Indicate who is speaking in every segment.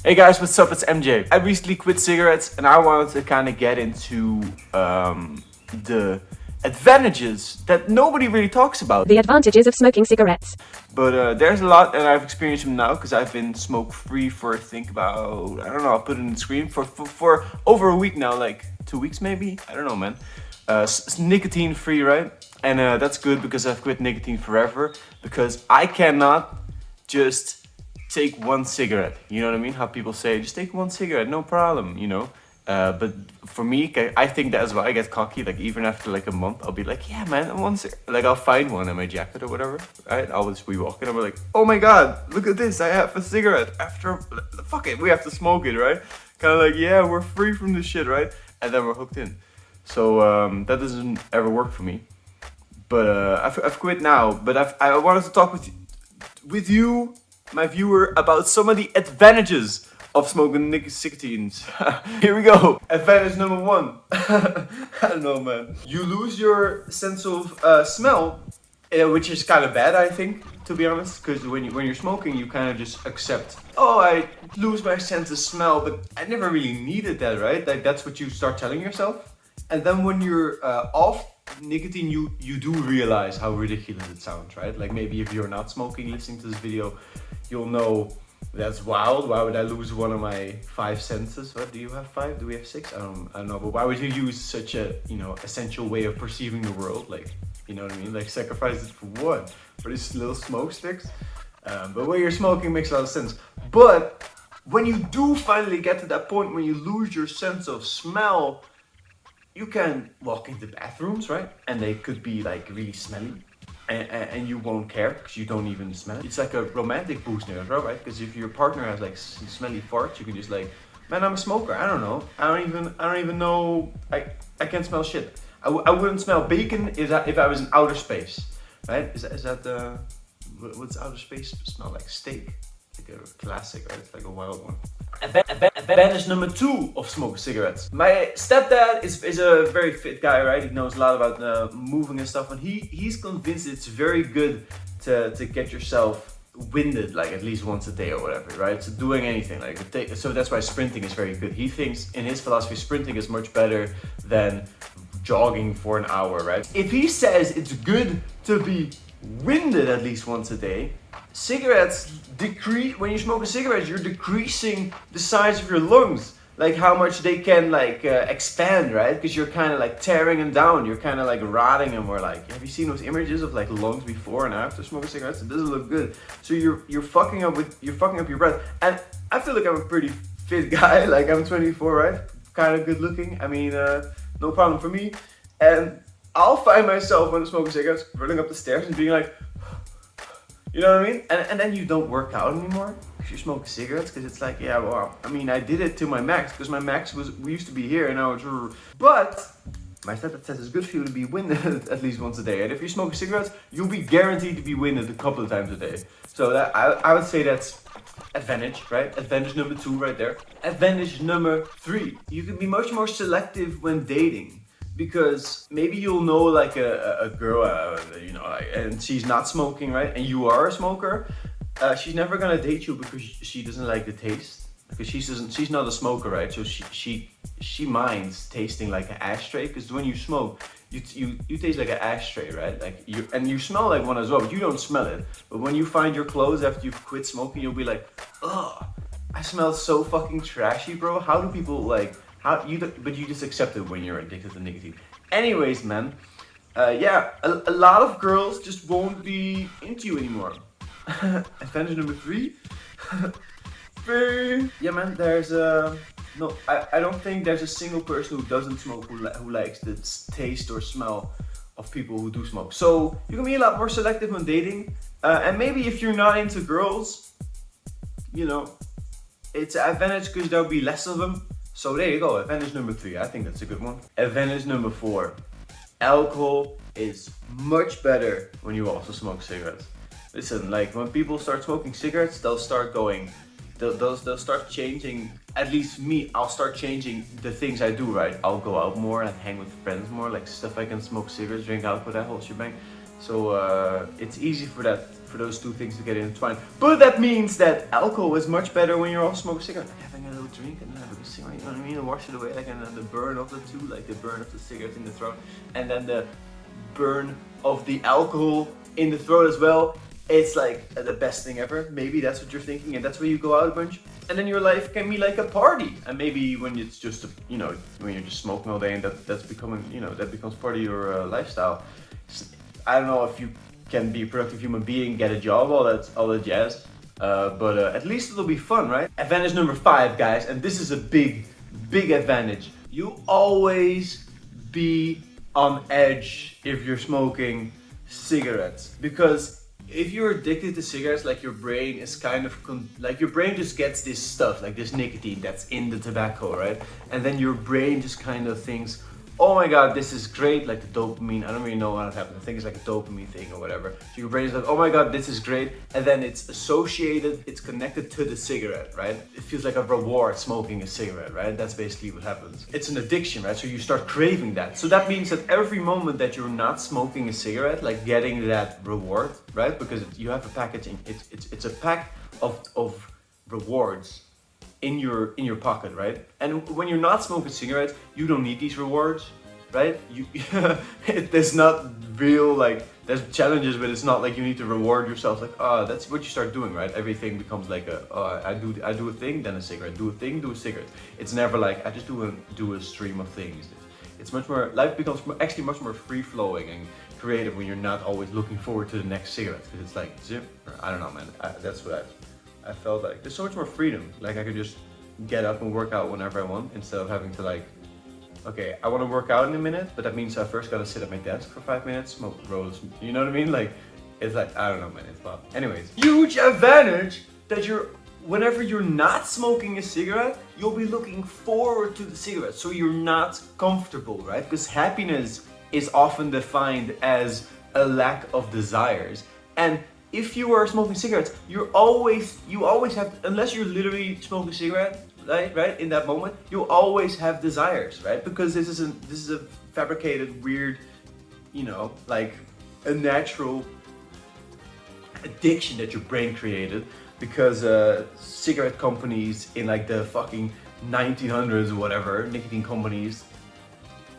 Speaker 1: Hey guys, what's up? It's MJ. I recently quit cigarettes and I wanted to kind of get into the advantages that nobody really talks about.
Speaker 2: The advantages of smoking cigarettes.
Speaker 1: But there's a lot, and I've experienced them now because I've been smoke free for I think about, I don't know, I'll put it in the screen, for over a week now, like 2 weeks maybe? I don't know, man. Nicotine free, right? And that's good because I've quit nicotine forever, because I cannot just take one cigarette. You know what I mean? How people say, just take one cigarette, no problem, you know? But for me, I think that's why I get cocky. Like even after like a month, I'll be like, yeah, man, like I'll find one in my jacket or whatever, right? I'll just be walking. I'm like, oh my god, look at this! I have a cigarette. After, fuck it, we have to smoke it, right? Kind of like, yeah, we're free from this shit, right? And then we're hooked in. So that doesn't ever work for me. But I've quit now. But I wanted to talk with you, my viewer, about some of the advantages of smoking nicotines. Here we go. Advantage number 1. I don't know, man. You lose your sense of smell, which is kind of bad, I think, to be honest. Because when you're smoking, you kind of just accept, oh, I lose my sense of smell, but I never really needed that, right? Like that's what you start telling yourself. And then when you're off nicotine, you do realize how ridiculous it sounds, right? Like maybe if you're not smoking, listening to this video, you'll know that's wild. Why would I lose one of my 5 senses? What do you have 5? Do we have 6? I don't know. But why would you use such a essential way of perceiving the world? Like, you know what I mean? Like sacrifice it for what? For these little smoke sticks? But when you're smoking, it makes a lot of sense. But when you do finally get to that point when you lose your sense of smell, you can walk into bathrooms, right? And they could be like really smelly. And you won't care because you don't even smell it. It's like a romantic booster as well, right? Because if your partner has like smelly farts, you can just like, man, I'm a smoker. I don't know. I don't even know. I can't smell shit. I wouldn't smell bacon if I was in outer space, right? Is that what's outer space smell like? Steak, like a classic, right? It's like a wild one. Advantage number 2 of smoking cigarettes. My stepdad is a very fit guy, right? He knows a lot about moving and stuff, and he's convinced it's very good to get yourself winded like at least once a day or whatever, right? So doing anything like so that's why sprinting is very good. He thinks in his philosophy sprinting is much better than jogging for an hour, right? If he says it's good to be winded at least once a day, cigarettes decrease. When you smoke a cigarette, you're decreasing the size of your lungs, like how much they can expand, right? Because you're kind of like tearing them down, you're kind of like rotting them, or like, have you seen those images of like lungs before and after smoking cigarettes? It doesn't look good. So you're fucking up your breath. And I feel like I'm a pretty fit guy. Like I'm 24, right? Kind of good looking. I mean, no problem for me. And I'll find myself when I'm smoking cigarettes running up the stairs and being like, you know what I mean? And then you don't work out anymore if you smoke cigarettes, because it's like, yeah, well, I mean, I did it to my max, because my max we used to be here, and now it's, but my stepdad says it's good for you to be winded at least once a day. And if you smoke cigarettes, you'll be guaranteed to be winded a couple of times a day. So that I would say that's advantage, right? Advantage number 2 right there. Advantage number 3, you can be much more selective when dating. Because maybe you'll know like a girl, like, and she's not smoking, right? And you are a smoker. She's never gonna date you because she doesn't like the taste. Because she's not a smoker, right? So she minds tasting like an ashtray. Because when you smoke, you taste like an ashtray, right? Like you smell like one as well, but you don't smell it. But when you find your clothes after you've quit smoking, you'll be like, ugh, I smell so fucking trashy, bro. How do people like? But you just accept it when you're addicted to nicotine. Anyways, man, yeah, a lot of girls just won't be into you anymore. Advantage number 3. Yeah, man, there's no, I don't think there's a single person who doesn't smoke who likes the taste or smell of people who do smoke. So you can be a lot more selective when dating, and maybe if you're not into girls, you know, it's an advantage because there'll be less of them. So there you go, advantage number 3, I think that's a good one. Advantage number 4, alcohol is much better when you also smoke cigarettes. Listen, like when people start smoking cigarettes, they'll start changing, at least me, I'll start changing the things I do, right? I'll go out more and hang with friends more, like stuff I can smoke cigarettes, drink alcohol, that whole shebang. So it's easy for for those two things to get intertwined. But that means that alcohol is much better when you're also smoking a cigarette. Like having a little drink and then having a cigarette, you know what I mean? And wash it away, like, and then the burn of the two, like the burn of the cigarette in the throat, and then the burn of the alcohol in the throat as well. It's like the best thing ever. Maybe that's what you're thinking, and that's where you go out a bunch. And then your life can be like a party. And maybe when it's just, you know, when you're just smoking all day, and that's becoming, you know, that becomes part of your lifestyle. I don't know if you can be a productive human being, get a job, all that jazz. But at least it'll be fun, right? Advantage number 5, guys, and this is a big advantage. You always be on edge if you're smoking cigarettes, because if you're addicted to cigarettes, like your brain is kind of like your brain just gets this stuff, like this nicotine that's in the tobacco, right? And then your brain just kind of thinks, oh my god, this is great, like the dopamine. I don't really know how it happens. I think it's like a dopamine thing or whatever. So your brain is like, oh my god, this is great. And then it's associated, it's connected to the cigarette, right? It feels like a reward smoking a cigarette, right? That's basically what happens. It's an addiction, right? So you start craving that. So that means that every moment that you're not smoking a cigarette, like getting that reward, right? Because you have a packaging, it's a pack of rewards in your pocket, right? And when you're not smoking cigarettes, you don't need these rewards, right? There's not real, like, there's challenges, but it's not like you need to reward yourself. Like, that's what you start doing, right? Everything becomes like I do a thing, then a cigarette, do a thing, do a cigarette. It's never like I just do a stream of things. It's much more, life becomes actually much more free flowing and creative when you're not always looking forward to the next cigarette, because it's like zip. I don't know, man. That's what I felt like. There's so much more freedom. Like I could just get up and work out whenever I want, instead of having to like, okay, I want to work out in a minute, but that means I first gotta sit at my desk for 5 minutes, smoke rolls. You know what I mean? Like, it's like, I don't know, man. It's fun. Anyways, huge advantage that whenever you're not smoking a cigarette, you'll be looking forward to the cigarette, so you're not comfortable, right? Because happiness is often defined as a lack of desires, and if you are smoking cigarettes, you always have, unless you're literally smoking a cigarette, right, in that moment, you always have desires, right? Because this is a fabricated, weird, you know, like a natural addiction that your brain created, because cigarette companies in like the fucking 1900s or whatever, nicotine companies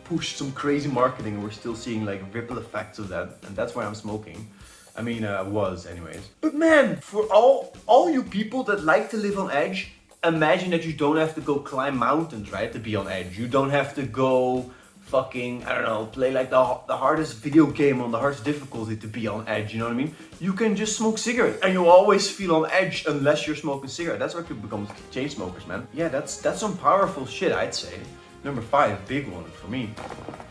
Speaker 1: pushed some crazy marketing, and we're still seeing like ripple effects of that, and that's why I'm smoking. I mean, was anyways. But man, for all you people that like to live on edge, imagine that you don't have to go climb mountains, right, to be on edge. You don't have to go fucking, I don't know, play like the hardest video game on the hardest difficulty to be on edge, you know what I mean? You can just smoke cigarettes and you'll always feel on edge unless you're smoking cigarettes. That's why people become chain smokers, man. Yeah, that's some powerful shit, I'd say. Number 5, big one for me.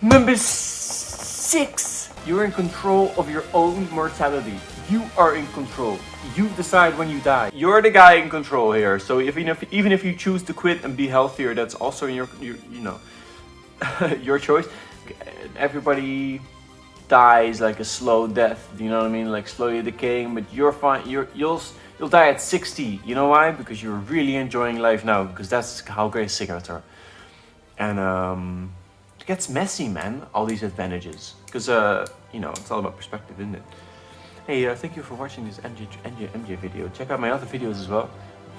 Speaker 1: Number 6. You're in control of your own mortality. You are in control. You decide when you die. You're the guy in control here. So even if you choose to quit and be healthier, that's also your you know your choice. Everybody dies like a slow death. You know what I mean? Like slowly decaying. But you're fine. You'll die at 60. You know why? Because you're really enjoying life now. Because that's how great cigarettes are. And it gets messy, man, all these advantages. Because, you know, it's all about perspective, isn't it? Hey, thank you for watching this MJ video. Check out my other videos as well.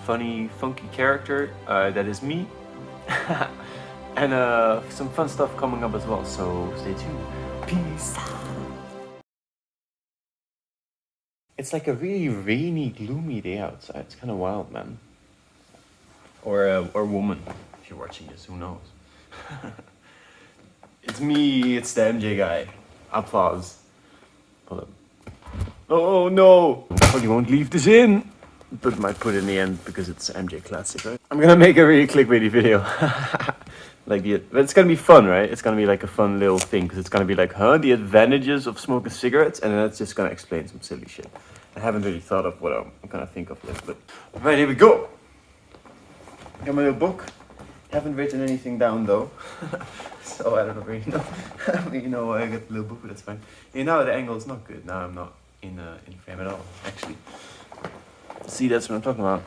Speaker 1: Funny, funky character, that is me. And some fun stuff coming up as well, so stay tuned. Peace. It's like a really rainy, gloomy day outside. It's kind of wild, man. Or woman, if you're watching this, who knows? It's me, it's the MJ guy. Applause. Hold up. Oh no! I probably won't leave this in, but might put it in the end because it's MJ classic, right? I'm gonna make a really clickbaity video. But it's gonna be fun, right? It's gonna be like a fun little thing, because it's gonna be like, the advantages of smoking cigarettes, and then it's just gonna explain some silly shit. I haven't really thought of what I'm gonna think of yet, but right, here we go. Got my little book. Haven't written anything down though, so I don't really know. I don't really know why I got the little book, but that's fine. You know, the angle is not good. Now I'm not in frame at all, actually. See, that's what I'm talking about.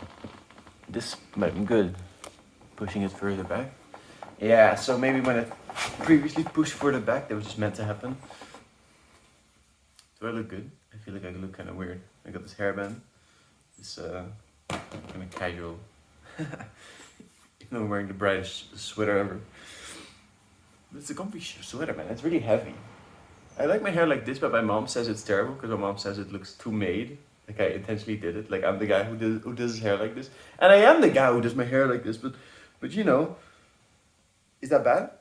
Speaker 1: This might be good. Pushing it further back. Yeah, so maybe when it previously pushed further back, that was just meant to happen. Do I look good? I feel like I look kind of weird. I got this hairband. This kind of casual. Even though I'm wearing the brightest sweater ever. But it's a comfy sweater, man. It's really heavy. I like my hair like this, but my mom says it's terrible because my mom says it looks too made. Like I intentionally did it. Like I'm the guy who does his hair like this, and I am the guy who does my hair like this. But you know, is that bad?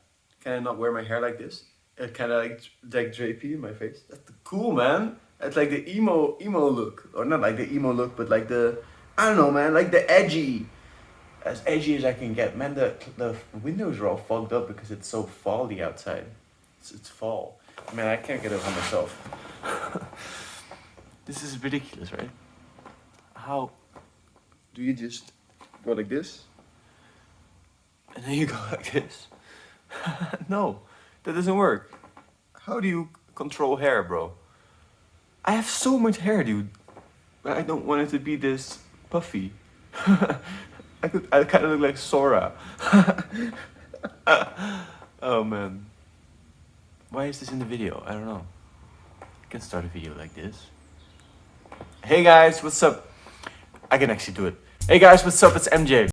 Speaker 1: Can I not wear my hair like this? It kind of like drapey in my face. That's cool, man. It's like the emo look, or not like the emo look, but like the I don't know, man, like the edgy, as edgy as I can get. Man, the windows are all fogged up because it's so fally outside. It's fall. Man, I can't get over myself. This is ridiculous, right? How do you just go like this? And then you go like this? No, that doesn't work. How do you control hair, bro? I have so much hair, dude. But I don't want it to be this puffy. I kind of look like Sora. Oh, man. Why is this in the video? I don't know. I can start a video like this. Hey guys, what's up? I can actually do it. Hey guys, what's up? It's MJ.